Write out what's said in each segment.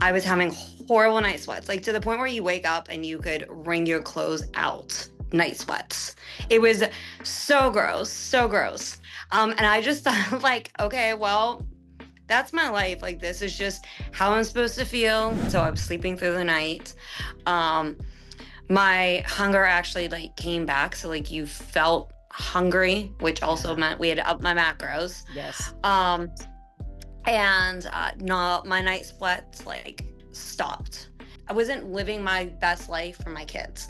I was having horrible night sweats, like to the point where you wake up and you could wring your clothes out. Night sweats. It was so gross, so gross. And I just thought, like, okay, well, that's my life. Like, this is just how I'm supposed to feel. So I was sleeping through the night. Um, my hunger actually like came back. So like you felt hungry, which also Yeah. meant we had to up my macros. Yes. Um, and no, my night sweats like stopped. I wasn't living my best life for my kids.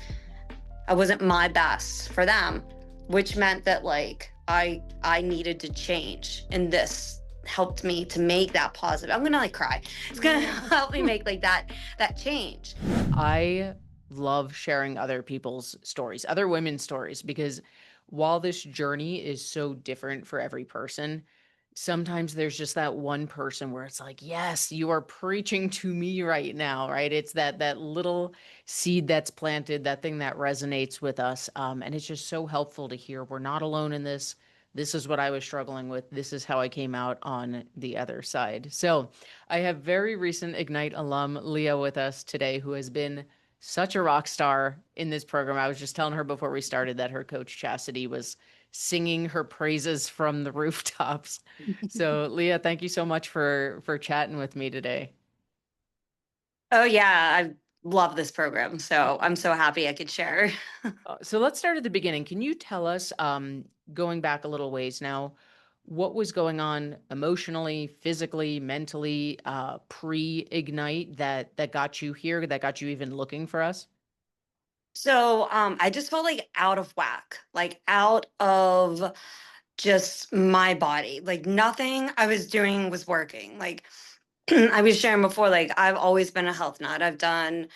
I wasn't my best for them, which meant that like I needed to change, and this helped me to make that positive. I'm gonna like cry. It's gonna help me make like that change. I love sharing other people's stories, other women's stories, because while this journey is so different for every person, sometimes there's just that one person where it's like, yes, you are preaching to me right now, right? It's that little seed that's planted, that thing that resonates with us. And it's just so helpful to hear we're not alone in this. This is what I was struggling with. This is how I came out on the other side. So I have very recent Ignite alum Leah with us today, who has been such a rock star in this program. I was just telling her before we started that her coach Chastity was singing her praises from the rooftops. So, Leah, thank you so much for chatting with me today. Oh yeah, I love this program. So I'm so happy I could share. So let's start at the beginning. Can you tell us, going back a little ways now, what was going on emotionally, physically, mentally, pre-Ignite that got you here, that got you even looking for us? So I just felt like out of whack, like out of just my body. Like nothing I was doing was working. Like I was sharing before, like I've always been a health nut. I've done,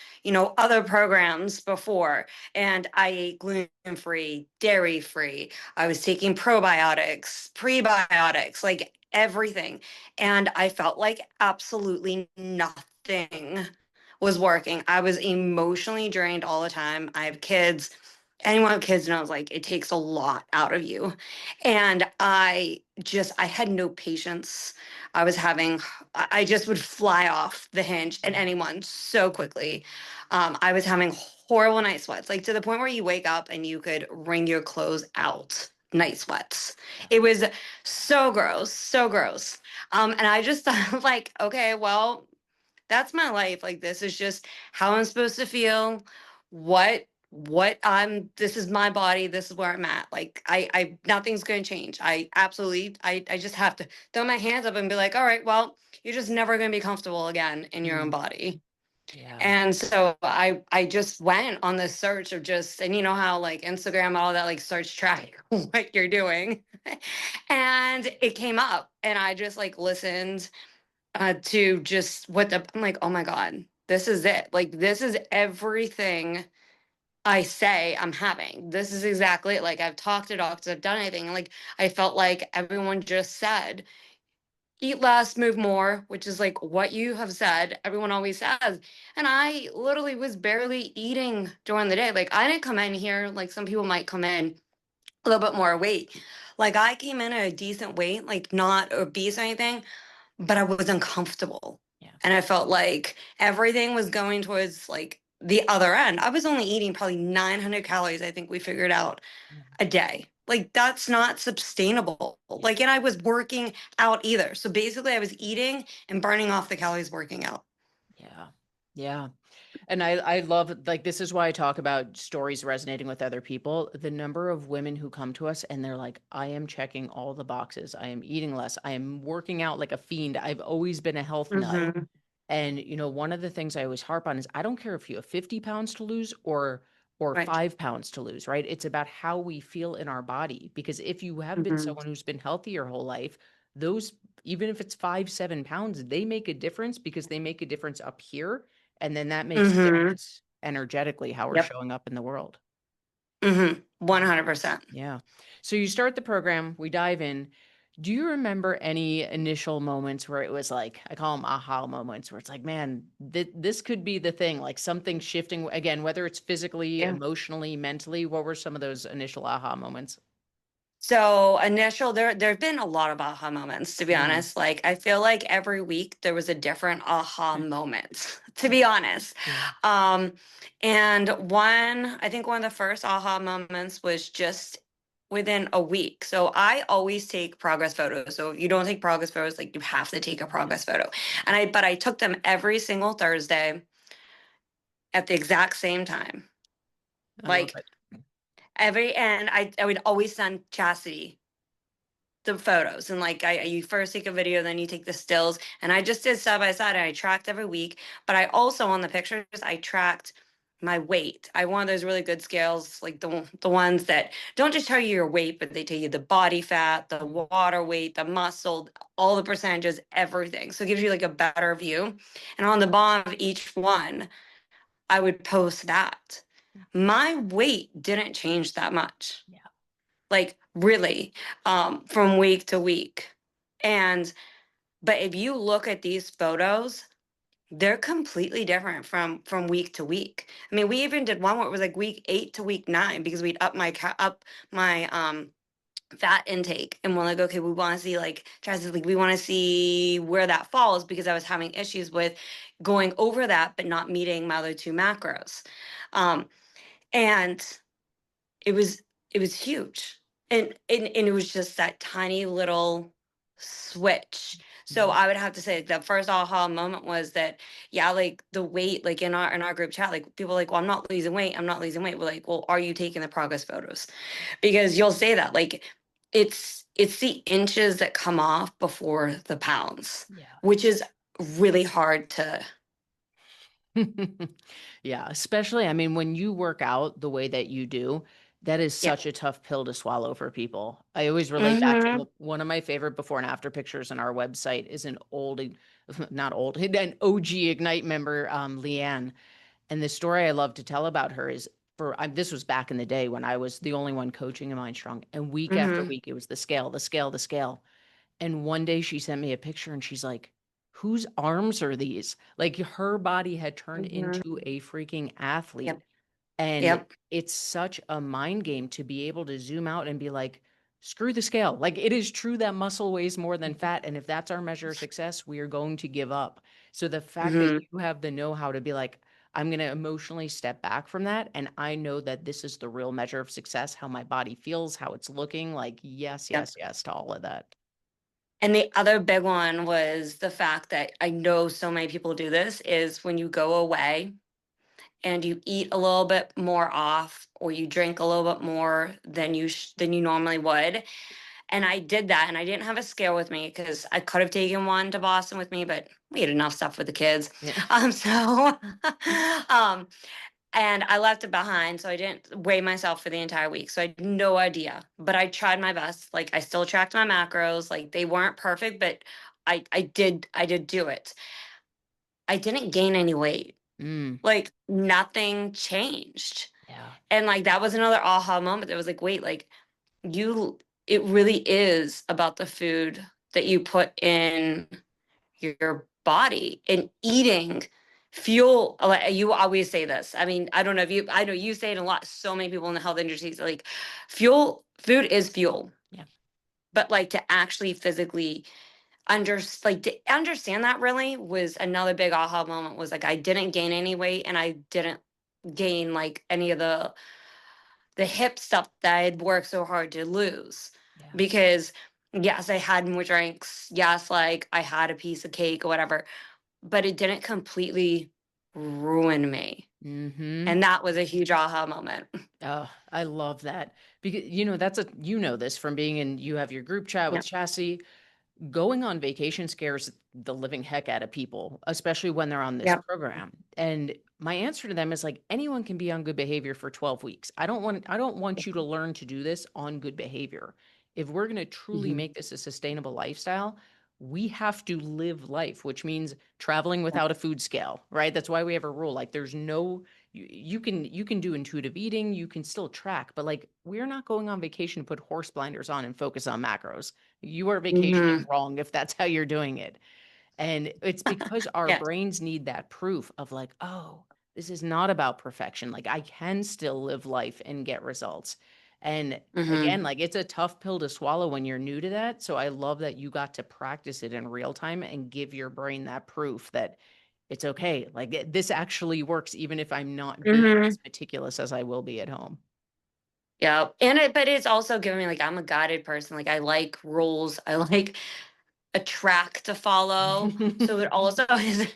other programs before, and I ate gluten free, dairy free. I was taking probiotics, prebiotics, like everything. And I felt like absolutely nothing was working. I was emotionally drained all the time. I have kids. Anyone with kids knows like it takes a lot out of you. And I had no patience. I was having I just would fly off the hinge at anyone so quickly. I was having horrible night sweats, like to the point where you wake up and you could wring your clothes out. Night sweats. Yeah. It was so gross, so gross. And I just thought, like, okay, well, that's my life. Like, this is just how I'm supposed to feel. This is my body. This is where I'm at. Like, nothing's going to change. I just have to throw my hands up and be like, all right, well, you're just never going to be comfortable again in your own Mm, body. yeah. And so I just went on this search of just, and you know how like Instagram, all that, like search track what you're doing. And it came up and I just like listened to just I'm like, oh my God, this is it. Like, this is everything I say I'm having. This is exactly it. Like, I've talked to doctors, I've done anything. And like, I felt like everyone just said, eat less, move more, which is like what you have said, everyone always says. And I literally was barely eating during the day. Like, I didn't come in here, like some people might come in a little bit more weight. Like, I came in at a decent weight, like not obese or anything, but I was uncomfortable. Yeah. And I felt like everything was going towards like the other end. I was only eating probably 900 calories, I think we figured out a day. Like that's not sustainable. Yeah. Like, and I was working out either. So basically, I was eating and burning off the calories working out. Yeah. Yeah. And I love, like, this is why I talk about stories resonating with other people. The number of women who come to us and they're like, I am checking all the boxes. I am eating less. I am working out like a fiend. I've always been a health nut. Mm-hmm. And one of the things I always harp on is I don't care if you have 50 pounds to lose or Right. 5 pounds to lose, right? It's about how we feel in our body. Because if you have been Mm-hmm. someone who's been healthy your whole life, those, even if it's 5, 7 pounds, they make a difference because they make a difference up here. And then that makes a Mm-hmm. difference energetically how we're Yep. showing up in the world. Mm-hmm. Yeah. 100%. Yeah. So you start the program, we dive in. Do you remember any initial moments where it was like, I call them aha moments, where it's like, man, this could be the thing, like something shifting again, whether it's physically, Yeah. emotionally, mentally? What were some of those initial aha moments? So there've been a lot of aha moments, to be Mm. honest. Like I feel like every week there was a different aha moment, to be honest. Yeah. Um, and I think one of the first aha moments was just within a week. So I always take progress photos. So if you don't take progress photos, like you have to take a progress photo. But I took them every single Thursday at the exact same time. I love Like it. and I would always send Chastity the photos, and like you first take a video, then you take the stills, and I just did side by side, and I tracked every week. But I also, on the pictures, I tracked my weight. I wanted those really good scales, like the ones that don't just tell you your weight, but they tell you the body fat, the Mm. water weight, the muscle, all the percentages, everything. So it gives you like a better view. And on the bottom of each one, I would post that. My weight didn't change that much, Yeah. like really, from week to week. And but if you look at these photos, they're completely different from week to week. I mean, we even did one where it was like week 8 to week 9 because we'd up my fat intake, and we're like, okay, we want to see like drastically, we want to see where that falls, because I was having issues with going over that but not meeting my other two macros. Um and it was it was huge, and it was just that tiny little switch. So Yeah. I would have to say the first aha moment was that, yeah, like the weight, like in our group chat, like people are like, well, I'm not losing weight, I'm not losing weight. We're like, well, are you taking the progress photos? Because you'll say that, like, it's the inches that come off before the pounds, Yeah. which is really hard to. Yeah, especially, I mean, when you work out the way that you do, that is Yeah. such a tough pill to swallow for people. I always relate back to Hmm. one of my favorite before and after pictures on our website is an old, not old, an OG Ignite member, Leanne. And the story I love to tell about her is this was back in the day when I was the only one coaching in Mindstrong, and week after Hmm. week, it was the scale, the scale, the scale. And one day she sent me a picture and she's like, whose arms are these? Like her body had turned into Hmm. a freaking athlete. Yep. And Yep. it's such a mind game to be able to zoom out and be like, screw the scale. Like it is true that muscle weighs more than fat. And if that's our measure of success, we are going to give up. So the fact that Hmm. you have the know how to be like, I'm going to emotionally step back from that. And I know that this is the real measure of success, how my body feels, how it's looking. Like, yes, Yep. yes, yes to all of that. And the other big one was the fact that I know so many people do this, is when you go away and you eat a little bit more off, or you drink a little bit more than than you normally would. And I did that, and I didn't have a scale with me because I could have taken one to Boston with me, but we had enough stuff with the kids. Yeah. So um and I left it behind, so I didn't weigh myself for the entire week. So I had no idea, but I tried my best. Like I still tracked my macros. Like they weren't perfect, but I did do it. I didn't gain any weight. Mm, Like nothing changed. yeah. And like that was another aha moment. That was like, wait, like you it really is about the food that you put in your body, and eating fuel. You always say this. I mean, I don't know if you, I know you say it a lot. So many people in the health industry say like food is fuel. Yeah. But like to actually physically to understand that really was another big aha moment. Was like I didn't gain any weight, and I didn't gain like any of the hip stuff that I had worked so hard to lose. Yeah. Because yes, I had more drinks. Yes, like I had a piece of cake or whatever, but it didn't completely ruin me. Mm-hmm. And that was a huge aha moment. Oh, I love that because that's this from being in you have your group chat with Yep. Chassis. Going on vacation scares the living heck out of people, especially when they're on this Yep. program. And my answer to them is like anyone can be on good behavior for 12 weeks. I don't want you to learn to do this on good behavior. If we're going to truly Mhm. make this a sustainable lifestyle, we have to live life, which means traveling without a food scale, right? That's why we have a rule. Like there's no you can do intuitive eating, you can still track, but like we're not going on vacation to put horse blinders on and focus on macros. You are vacationing Mhm. wrong if that's how you're doing it. And it's because our Yeah. brains need that proof of like, oh, this is not about perfection. Like I can still live life and get results. And again, Hmm. like it's a tough pill to swallow when you're new to that. So I love that you got to practice it in real time and give your brain that proof that it's okay. Like this actually works, even if I'm not being Hmm. as meticulous as I will be at home. Yeah. But it's also giving me like, I'm a guided person. Like, I like rules. I like a track to follow. So it also is,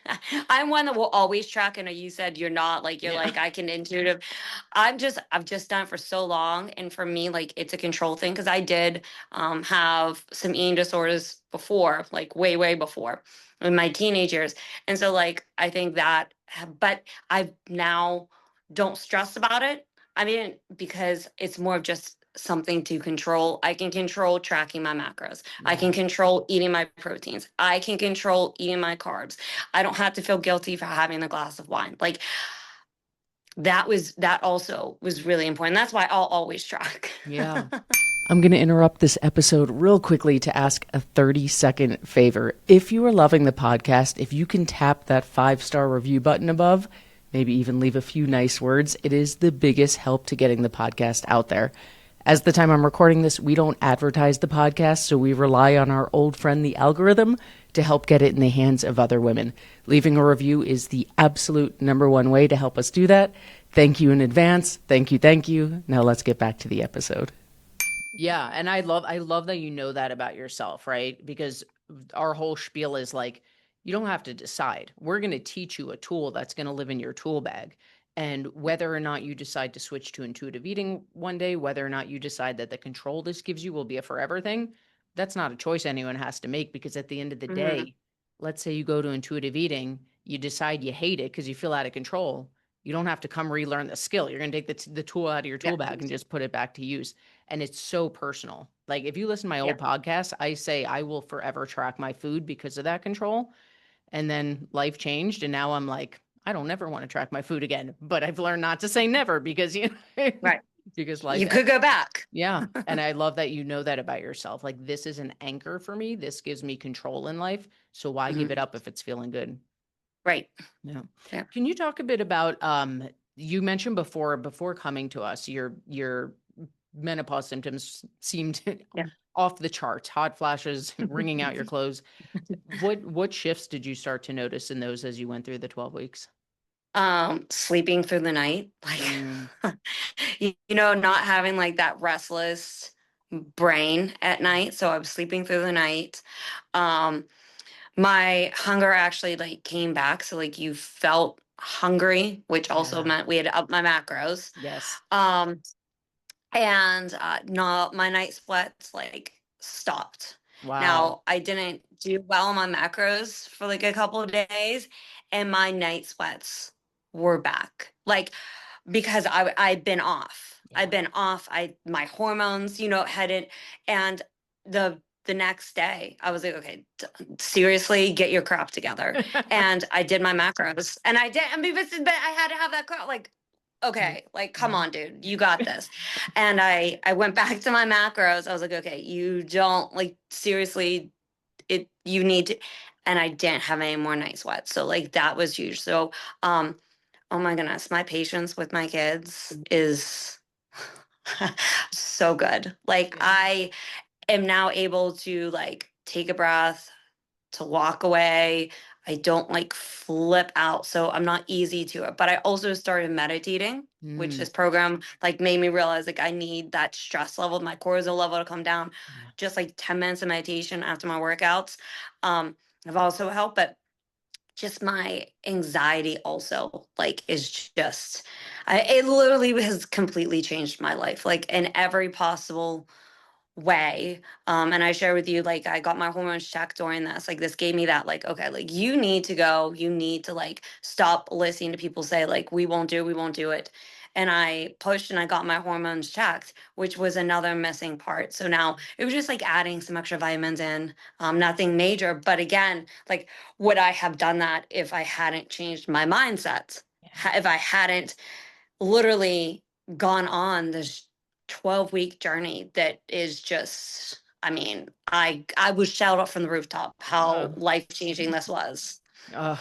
I'm one that will always track. I know you said you're not, like, you're Yeah. like, I can intuitive. I've just done it for so long. And for me, like, it's a control thing. Cause I did have some eating disorders before, like way before in my teenage years. And so like, I think that, but I now don't stress about it. I mean, because it's more of just something to control. I can control tracking my macros. I Yeah. can control eating my proteins. I can control eating my carbs. I don't have to feel guilty for having a glass of wine. Like that also was really important. That's why I'll always track. Yeah. I'm going to interrupt this episode real quickly to ask a 30-second favor. If you are loving the podcast, if you can tap that 5-star review button above, maybe even leave a few nice words, it is the biggest help to getting the podcast out there. As the time I'm recording this, we don't advertise the podcast, so we rely on our old friend, the algorithm, to help get it in the hands of other women. Leaving a review is the absolute number one way to help us do that. Thank you in advance. Thank you. Thank you. Now let's get back to the episode. Yeah, and I love that you know that about yourself, right? Because our whole spiel is like you don't have to decide. We're going to teach you a tool that's going to live in your tool bag. And whether or not you decide to switch to intuitive eating one day, whether or not you decide that the control this gives you will be a forever thing, that's not a choice anyone has to make because at the end of the Hmm. day, let's say you go to intuitive eating, you decide you hate it because you feel out of control. You don't have to come relearn the skill. You're going to take the tool out of your Yeah. tool bag and just put it back to use, and it's so personal. Like if you listen to my Yeah. old podcast, I say I will forever track my food because of that control. And then life changed and now I'm like, I don't ever want to track my food again. But I've learned not to say never because you know, Right. because life You could go back. yeah. And I love that you know that about yourself. Like this is an anchor for me. This gives me control in life. So why give it Mhm. up if it's feeling good? Right. Yeah. Yeah. Can you talk a bit about you mentioned before coming to us, your menopause symptoms seemed Yeah. off the charts, hot flashes, wringing out your clothes. What shifts did you start to notice in those as you went through the 12 weeks? Sleeping through the night, Mm, like not having like that restless brain at night. So I was sleeping through the night. Um, my hunger actually like came back. So like you felt hungry, which also yeah. meant we had to up my macros. Yes. Um, and no, my night sweats like stopped. Wow. Now I didn't do well on my macros for like a couple of days, and my night sweats were back. Like because I'd been off. Yeah. I'd been off. I my hormones, hadn't. And the next day, I was like, okay, seriously, get your crap together. And I did my macros, and I did. I mean, but I had to have that crap. Like, Yeah. okay, like, come Mhm. on, dude, you got this. And I went back to my macros. I was like, okay, you don't like seriously. You need to. And I didn't have any more night sweats. So like that was huge. So oh my goodness, my patience with my kids is so good. Like Yeah. I am now able to like take a breath, to walk away. I don't like flip out, so I'm not easy to it. But I also started meditating, which Mm, this program like made me realize like I need that stress level, my cortisol level to come down. yeah. Just like 10 minutes of meditation after my workouts have also helped. But just my anxiety also like is just it literally has completely changed my life like in every possible way. And I share with you, like, I got my hormones checked during this. Like, this gave me that, like, okay, like, you need to go. You need to, like, stop listening to people say, like, we won't do it. And I pushed and I got my hormones checked, which was another missing part. So now it was just like adding some extra vitamins in, nothing major. But again, like, would I have done that if I hadn't changed my mindset? Yeah. If I hadn't literally gone on this 12-week journey that is just I mean, I would shout out from the rooftop how Uh, life-changing this was. Uh,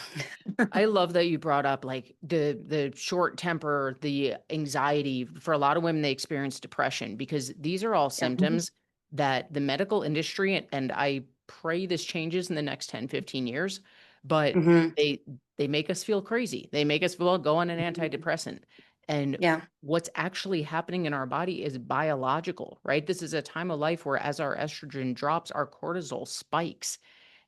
I love that you brought up like the short temper, the anxiety. For a lot of women, they experience depression because these are all Yeah. symptoms that the medical industry, and I pray this changes in the next 10, 15 years, but Hmm. they they make us feel crazy. They make us feel, "Well, go on an antidepressant." And Yeah. what's actually happening in our body is biological, right? This is a time of life where as our estrogen drops, our cortisol spikes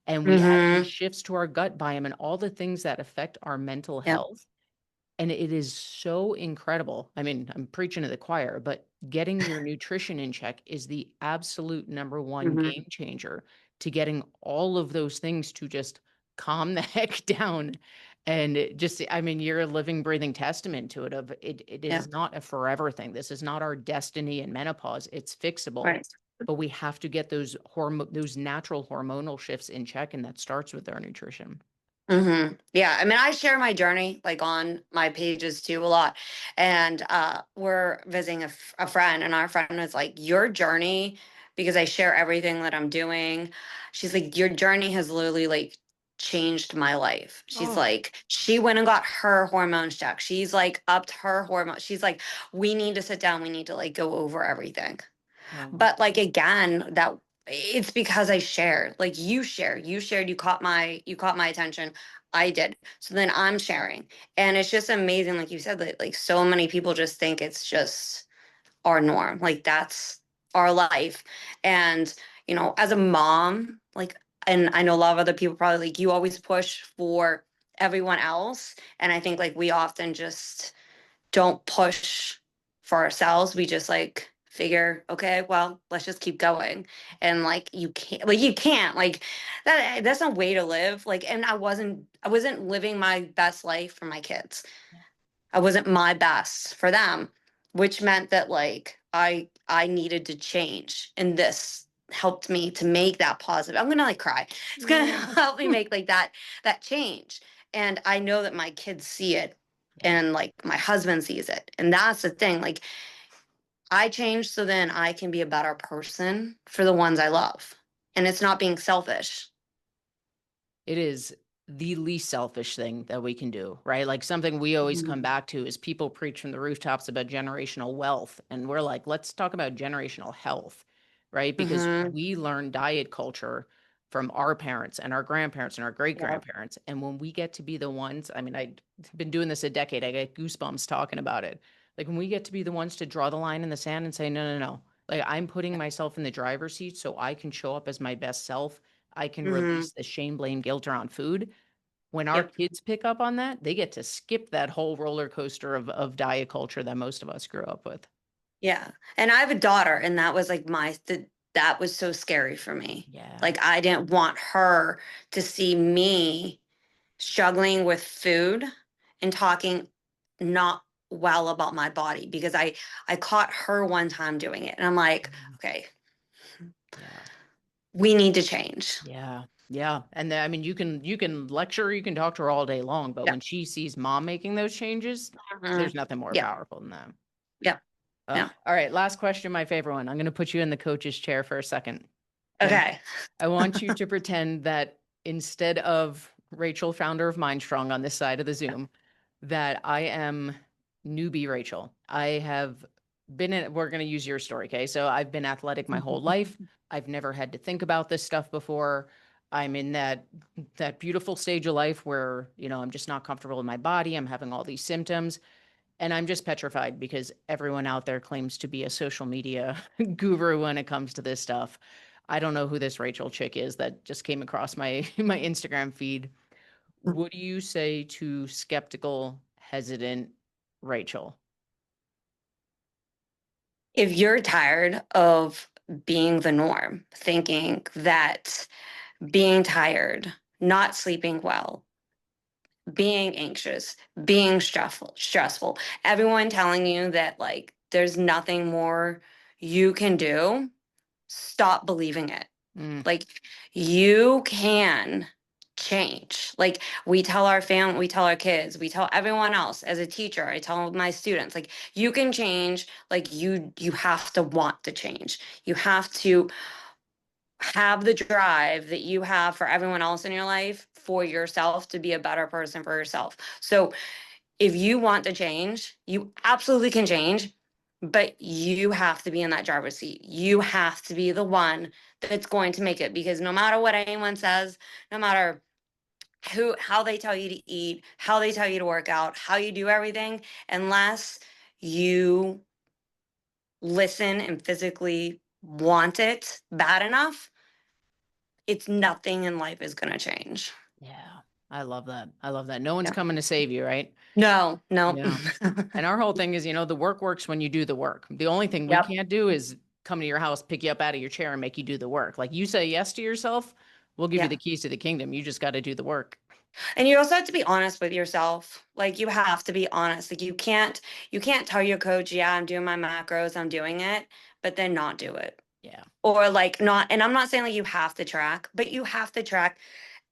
and we add these Hmm. shifts to our gut biome and all the things that affect our mental Yeah. health. And it is so incredible. I mean, I'm preaching to the choir, but getting your nutrition in check is the absolute number one game Hmm. changer to getting all of those things to just calm the heck down. And it just, I mean, you're a living, breathing testament to it of it Yeah. is not a forever thing. This is not our destiny in menopause. It's fixable, Right. but we have to get those natural hormonal shifts in check, and that starts with our nutrition. Yeah, I mean, I share my journey like on my pages too a lot, and we're visiting a friend, and our friend was like, "Your journey," because I share everything that I'm doing. She's like, "Your journey has literally like changed my life." She's Oh, like, she went and got her hormones checked. She's like upped her hormone. She's like, "We need to sit down. We need to like go over everything." oh, But like again, that it's because I shared. Like you shared, you caught my attention. I did. So then I'm sharing. And it's just amazing, like you said, that like so many people just think it's just our norm. Like that's our life. And, as a mom, like, and I know a lot of other people probably like you always push for everyone else. And I think like we often just don't push for ourselves. We just like figure, okay, well, let's just keep going. And like you can't like that's no way to live. Like, and I wasn't living my best life for my kids. I wasn't my best for them, which meant that like I needed to change. And this helped me to make that positive. I'm gonna like cry. It's gonna yeah. help me make like that change. And I know that my kids see it Yeah. and like my husband sees it. And that's the thing. Like I change so then I can be a better person for the ones I love. And it's not being selfish. It is the least selfish thing that we can do, right? Like something we always come Mhm. back to is people preach from the rooftops about generational wealth. And we're like, let's talk about generational health, right? Because Mhm. we learn diet culture from our parents and our grandparents and our great Yeah. grandparents. And when we get to be the ones, I mean, I've been doing this a decade, I get goosebumps talking about it. Like when we get to be the ones to draw the line in the sand and say, no, no, no. Like I'm putting myself in the driver's seat so I can show up as my best self. I can Mhm. release the shame, blame, guilt around food. When our Yep. kids pick up on that, they get to skip that whole roller coaster of diet culture that most of us grew up with. Yeah. And I have a daughter, and that was like that was so scary for me. Yeah. Like I didn't want her to see me struggling with food and talking not well about my body because I caught her one time doing it, and I'm like, Mhm. okay, Yeah. we need to change. Yeah. Yeah. And I mean, you can lecture, you can talk to her all day long, but Yeah. when she sees mom making those changes, there's Mhm. nothing more Yeah. powerful than that. Yeah. Yeah. All right, last question, my favorite one. I'm going to put you in the coach's chair for a second. Okay. Okay. I want you to pretend that instead of Rachel, founder of Mindstrong on this side of the Zoom, that I am newbie Rachel. I have been in, we're going to use your story. Okay. So I've been athletic my whole life. I've never had to think about this stuff before. I'm in that beautiful stage of life where, I'm just not comfortable in my body. I'm having all these symptoms. And I'm just petrified because everyone out there claims to be a social media guru when it comes to this stuff. I don't know who this Rachel chick is that just came across my my Instagram feed. What do you say to skeptical, hesitant Rachel? If you're tired of being the norm, thinking that being tired, not sleeping well, being anxious, being stressful, everyone telling you that like there's nothing more you can do, stop believing it. Mm, Like you can change. Like we tell our family, we tell our kids, we tell everyone else as a teacher, I tell my students, like you can change, like you have to want to change. You have to have the drive that you have for everyone else in your life for yourself to be a better person for yourself. So if you want to change, you absolutely can change, but you have to be in that driver's seat. You have to be the one that's going to make it, because no matter what anyone says, no matter how they tell you to eat, how they tell you to work out, how you do everything, unless you listen and physically want it bad enough, it's nothing in life is going to change. Yeah. I love that. I love that. No one's Yeah. coming to save you, right? No, no. Yeah. And our whole thing is, the work works when you do the work. The only thing we Yep. can't do is come to your house, pick you up out of your chair and make you do the work. Like you say yes to yourself, we'll give you Yeah. the keys to the kingdom. You just got to do the work. And you also have to be honest with yourself. Like you have to be honest. Like you can't tell your coach, yeah, I'm doing my macros, I'm doing it, but then not do it. Yeah. Or like not, and I'm not saying like you have to track, but you have to track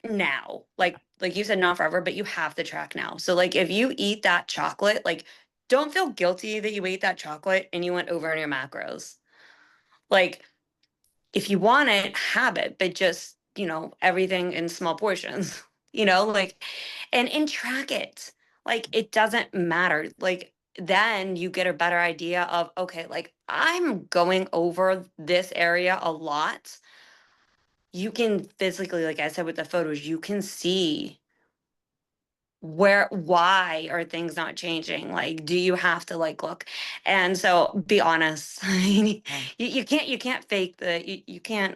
now. Like you said, not forever, but you have to track now. So like if you eat that chocolate, like don't feel guilty that you ate that chocolate and you went over in your macros. Like if you want it, have it, but just, everything in small portions, like, and track it. Like it doesn't matter. Like then you get a better idea of, okay, like I'm going over this area a lot. You can physically, like I said with the photos, you can see why are things not changing? Like, do you have to like look? And so be honest. you, Yeah. you can't fake you can't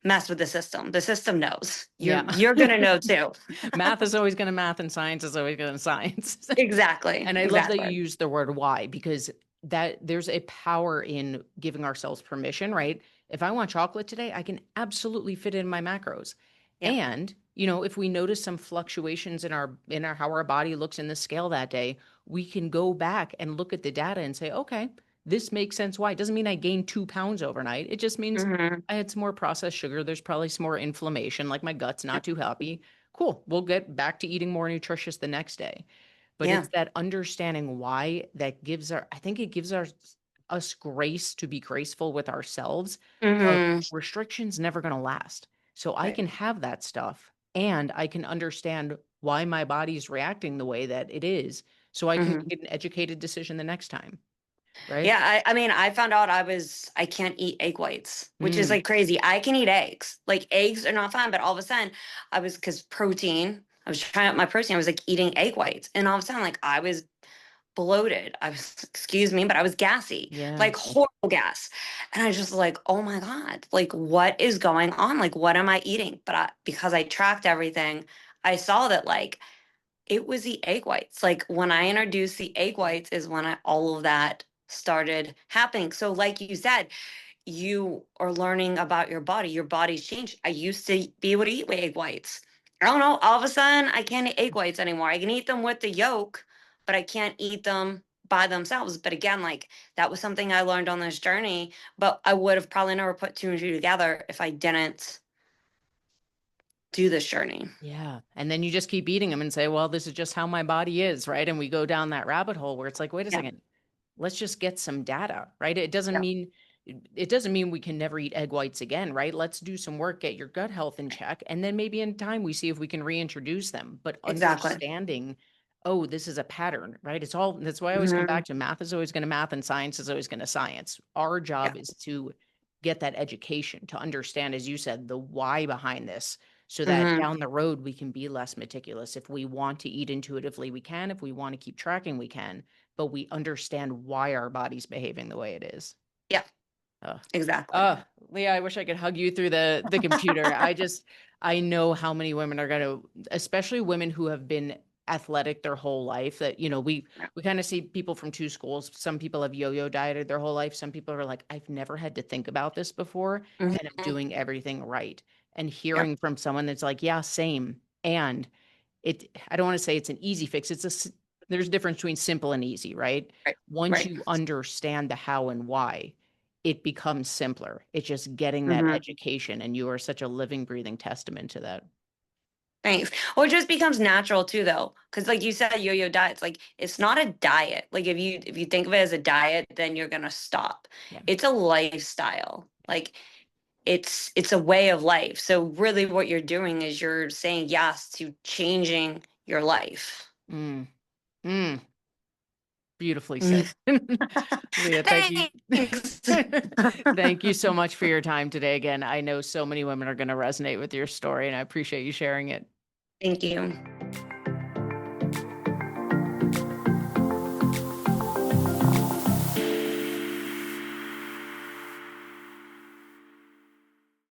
mess with the system. The system knows. You're Yeah. you're gonna know too. Math is always going to math and science is always going to science. Exactly. And I love that Exactly. you use the word why because that there's a power in giving ourselves permission, right? If I want chocolate today, I can absolutely fit it in my macros. Yeah. And, if we notice some fluctuations in our how our body looks in the scale that day, we can go back and look at the data and say, okay, this makes sense why. It doesn't mean I gained 2 pounds overnight. It just means Hmm. I had some more processed sugar. There's probably some more inflammation, like my gut's Yeah. not too happy. Cool. We'll get back to eating more nutritious the next day. But Yeah. it's that understanding why that I think it gives us grace to be graceful with ourselves of Hmm. restrictions never going to last. So I Right. can have that stuff and I can understand why my body's reacting the way that it is. So I can Hmm. make an educated decision the next time. Right. Yeah, I mean, I found out I can't eat egg whites, which is Mm, like crazy. I can eat eggs. Like eggs are not fine, but all of a sudden because protein, I was trying out my protein, I was like eating egg whites. And all of a sudden, like I was bloated. I was, excuse me, but I was gassy, yeah. like horrible gas. And I just was like, oh my God, like what is going on? Like, what am I eating? But because I tracked everything, I saw that like it was the egg whites. Like when I introduced the egg whites is when all of that started happening. So like you said, you are learning about your body. Your body's changed. I used to be able to eat egg whites. I don't know. All of a sudden, I can't eat egg whites anymore. I can eat them with the yolk, but I can't eat them by themselves. But again, like that was something I learned on this journey. But I would have probably never put two and two together if I didn't do this journey. Yeah. And then you just keep eating them and say, well, this is just how my body is. Right. And we go down that rabbit hole where it's like, wait a Yeah. second, let's just get some data, right? Yeah. It doesn't mean we can never eat egg whites again, right? Let's do some work, get your gut health in check, and then maybe in time we see if we can reintroduce them. But Exactly. understanding, oh, this is a pattern, right? It's all that's why I always come Hmm. back to math is always going to math and science is always going to science. Our Yeah. job is to get that education to understand, as you said, the why behind this so that Hmm. down the road we can be less meticulous. If we want to eat intuitively, we can. If we want to keep tracking, we can, but we understand why our body's behaving the way it is. Yeah. Uh, Exactly. Leah, I wish I could hug you through the computer. I know how many women are going to, especially women who have been athletic their whole life that, we kind of see people from two schools. Some people have yo-yo dieted their whole life. Some people are like, I've never had to think about this before and I'm Hmm. doing everything right. And Yeah. hearing from someone that's like, yeah, same. And I don't want to say it's an easy fix. There's a difference between simple and easy, right? Right. Once Right. you understand the how and why, it becomes simpler. It's just getting that Hmm. education, and you are such a living, breathing testament to that. Thanks. Well, it just becomes natural too, though, because like you said, yo-yo diets, like it's not a diet. Like if you think of it as a diet, then you're gonna stop. Yeah. It's a lifestyle. Like it's a way of life. So really what you're doing is you're saying yes to changing your life. Mm, mm, beautifully Mm. said. Leah, thank you. Thanks. Thank you so much for your time today. Again, I know so many women are going to resonate with your story, and I appreciate you sharing it. Thank you.